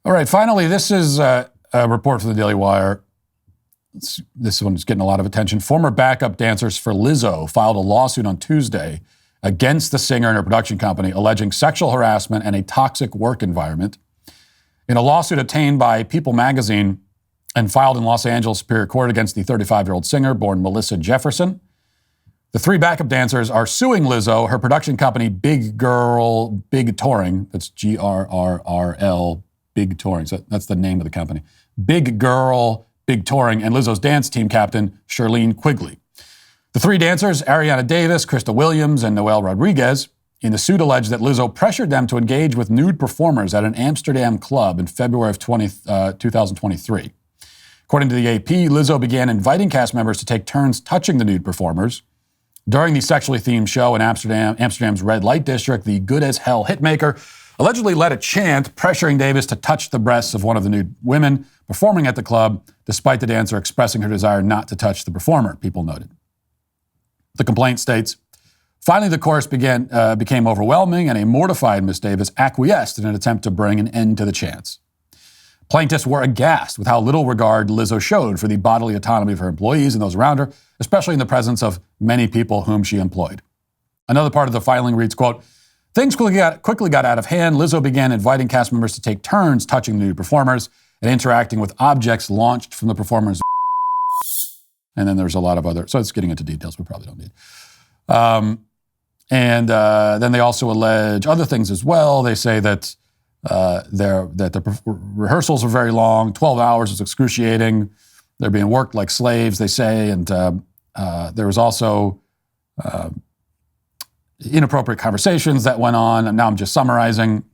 All right, finally, this is a report from the Daily Wire. This one's getting a lot of attention. Former backup dancers for Lizzo filed a lawsuit on Tuesday against the singer and her production company, alleging sexual harassment and a toxic work environment. In a lawsuit obtained by People magazine and filed in Los Angeles Superior Court against the 35-year-old singer born Melissa Jefferson, the three backup dancers are suing Lizzo, her production company, Big Girl Big Touring. That's GRRRL, Big Touring. So that's the name of the company. Big Girl Big Touring, and Lizzo's dance team captain, Charlene Quigley. The three dancers, Ariana Davis, Krista Williams, and Noel Rodriguez, in the suit alleged that Lizzo pressured them to engage with nude performers at an Amsterdam club in February of 2023. According to the AP, Lizzo began inviting cast members to take turns touching the nude performers. During the sexually themed show in Amsterdam's red light district, the Good as Hell hitmaker allegedly led a chant pressuring Davis to touch the breasts of one of the nude women performing at the club, despite the dancer expressing her desire not to touch the performer, People noted. The complaint states, finally the chorus became overwhelming and a mortified Miss Davis acquiesced in an attempt to bring an end to the chants. Plaintiffs were aghast with how little regard Lizzo showed for the bodily autonomy of her employees and those around her, especially in the presence of many people whom she employed. Another part of the filing reads, quote, things quickly got out of hand. Lizzo began inviting cast members to take turns touching the nude performers and interacting with objects launched from the performers. And then there's a lot of other, so it's getting into details we probably don't need. Then they also allege other things as well. They say that the rehearsals are very long, 12 hours is excruciating. They're being worked like slaves, they say. And there was also inappropriate conversations that went on. And now I'm just summarizing.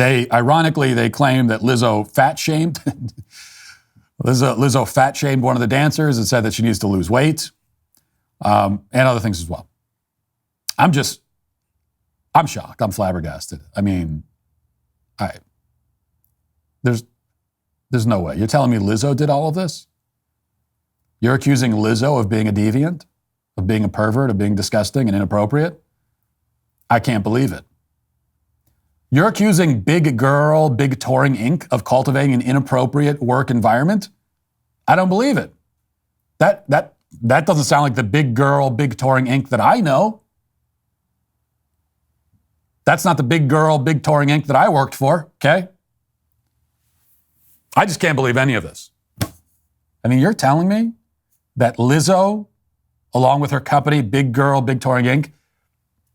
Ironically, they claim that Lizzo fat shamed. Lizzo fat shamed one of the dancers and said that she needs to lose weight, and other things as well. I'm shocked. I'm flabbergasted. I mean, there's no way. You're telling me Lizzo did all of this? You're accusing Lizzo of being a deviant, of being a pervert, of being disgusting and inappropriate? I can't believe it. You're accusing Big Girl, Big Touring Inc. of cultivating an inappropriate work environment? I don't believe it. That doesn't sound like the Big Girl, Big Touring Inc. that I know. That's not the Big Girl, Big Touring Inc. that I worked for, okay? I just can't believe any of this. I mean, you're telling me that Lizzo, along with her company, Big Girl, Big Touring Inc.,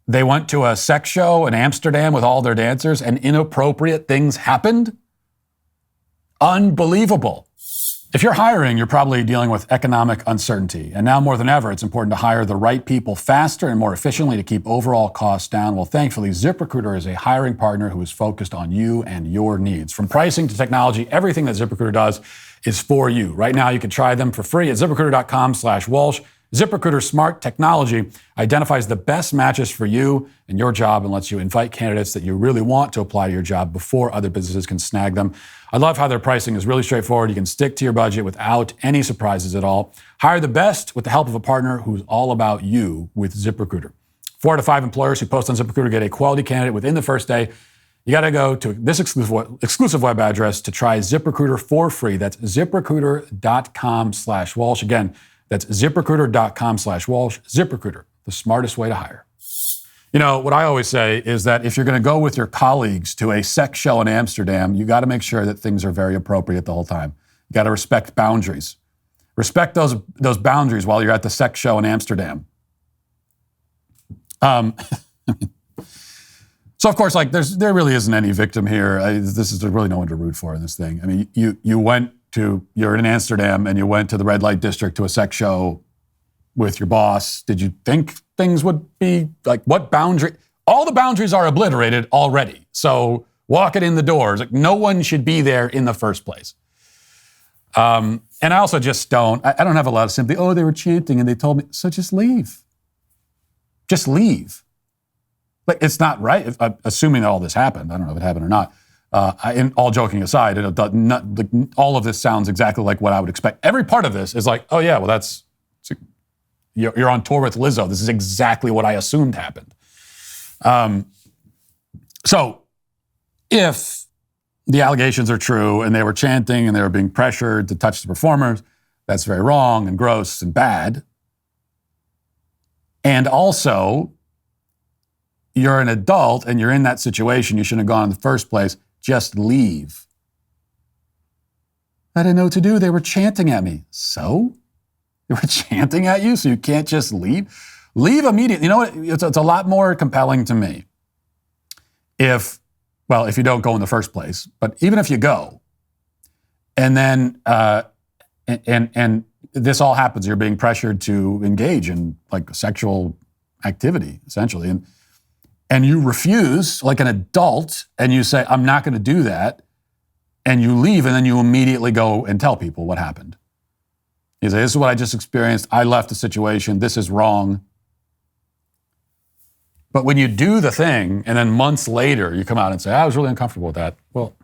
they went to a sex show in Amsterdam with all their dancers and inappropriate things happened? Unbelievable. If you're hiring, you're probably dealing with economic uncertainty. And now more than ever, it's important to hire the right people faster and more efficiently to keep overall costs down. Well, thankfully, ZipRecruiter is a hiring partner who is focused on you and your needs. From pricing to technology, everything that ZipRecruiter does is for you. Right now, you can try them for free at ZipRecruiter.com/Walsh. ZipRecruiter's smart technology identifies the best matches for you and your job and lets you invite candidates that you really want to apply to your job before other businesses can snag them. I love how their pricing is really straightforward. You can stick to your budget without any surprises at all. Hire the best with the help of a partner who's all about you with ZipRecruiter. 4 out of 5 employers who post on ZipRecruiter get a quality candidate within the first day. You got to go to this exclusive web address to try ZipRecruiter for free. That's ZipRecruiter.com/Walsh. Again, that's ZipRecruiter.com/Walsh. ZipRecruiter, the smartest way to hire. You know, what I always say is that if you're going to go with your colleagues to a sex show in Amsterdam, you got to make sure that things are very appropriate the whole time. You got to respect boundaries. Respect those boundaries while you're at the sex show in Amsterdam. So of course, like there really isn't any victim here. There's really no one to root for in this thing. I mean, you're in Amsterdam and you went to the red light district to a sex show with your boss. Did you think things would be like, what boundary? All the boundaries are obliterated already. So walk it in the doors. Like, no one should be there in the first place. And I also just don't have a lot of sympathy. Oh, they were chanting and they told me, so just leave. Just leave. Like, it's not right. Assuming that all this happened. I don't know if it happened or not. And all joking aside, all of this sounds exactly like what I would expect. Every part of this is like, oh yeah, well you're on tour with Lizzo. This is exactly what I assumed happened. So if the allegations are true and they were chanting and they were being pressured to touch the performers, that's very wrong and gross and bad. And also, you're an adult and you're in that situation. You shouldn't have gone in the first place. Just leave. I didn't know what to do. They were chanting at me. So? They were chanting at you, so you can't just leave? Leave immediately. You know what? It's a lot more compelling to me if you don't go in the first place. But even if you go, and then and this all happens, you're being pressured to engage in like sexual activity, essentially, and you refuse like an adult, and you say, I'm not going to do that, and you leave, and then you immediately go and tell people what happened. You say, this is what I just experienced. I left the situation. This is wrong. But when you do the thing, and then months later, you come out and say, I was really uncomfortable with that. Well,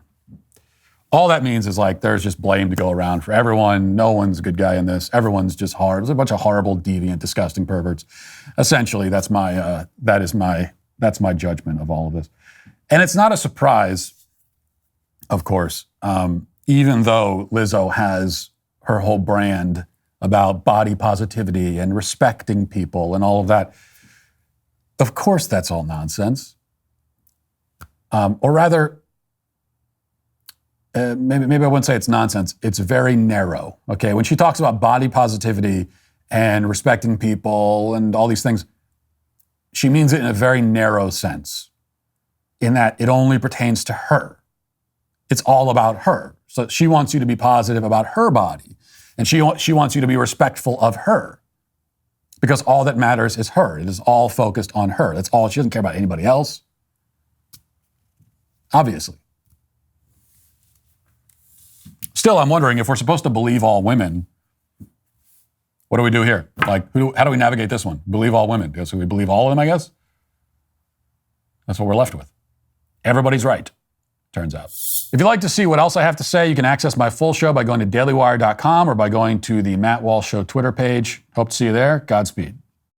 all that means is like there's just blame to go around for everyone. No one's a good guy in this. Everyone's just hard. There's a bunch of horrible, deviant, disgusting perverts. Essentially, that's my judgment of all of this. And it's not a surprise, of course, even though Lizzo has her whole brand about body positivity and respecting people and all of that. Of course, that's all nonsense. Or rather, maybe I wouldn't say it's nonsense. It's very narrow, okay? When she talks about body positivity and respecting people and all these things, she means it in a very narrow sense, in that it only pertains to her. It's all about her. So she wants you to be positive about her body, and she wants you to be respectful of her. Because all that matters is her. It is all focused on her. That's all. She doesn't care about anybody else. Obviously. Still, I'm wondering if we're supposed to believe all women, what do we do here? Like, how do we navigate this one? Believe all women. So we believe all of them, I guess? That's what we're left with. Everybody's right, turns out. If you'd like to see what else I have to say, you can access my full show by going to dailywire.com or by going to the Matt Walsh Show Twitter page. Hope to see you there. Godspeed.